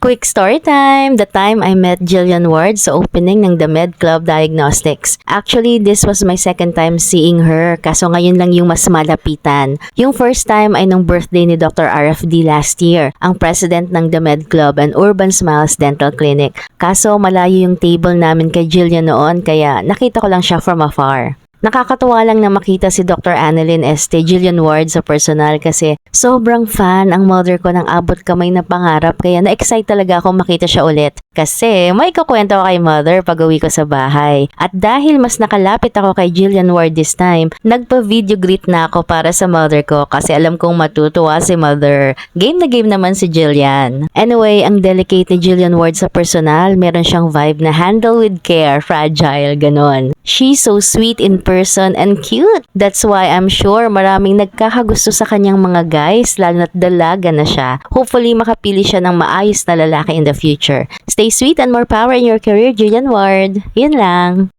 Quick story time! The time I met Jillian Ward sa opening ng The Med Club Diagnostics. Actually, this was my second time seeing her, kaso ngayon lang yung mas malapitan. Yung first time ay nung birthday ni Dr. RFD last year, ang president ng The Med Club and Urban Smiles Dental Clinic. Kaso malayo yung table namin kay Jillian noon, kaya nakita ko lang siya from afar. Nakakatuwa lang na makita si Dr. Annalyn Este Jillian Ward sa personal kasi sobrang fan ang mother ko ng abot kamay na pangarap kaya na-excite talaga ako makita siya ulit. Kasi may kukwento ko kay mother pag uwi ko sa bahay. At dahil mas nakalapit ako kay Jillian Ward this time, nagpa-video greet na ako para sa mother ko kasi alam kong matutuwa si mother. Game na game naman si Jillian. Anyway, ang delicate ni Jillian Ward sa personal, meron siyang vibe na handle with care, fragile, ganon. She's so sweet in person and cute. That's why I'm sure maraming nagkakagusto sa kanyang mga guys, lalo na't dalaga na siya. Hopefully makapili siya ng maayos na lalaki in the future. Stay sweet and more power in your career, Jillian Ward. Yun lang.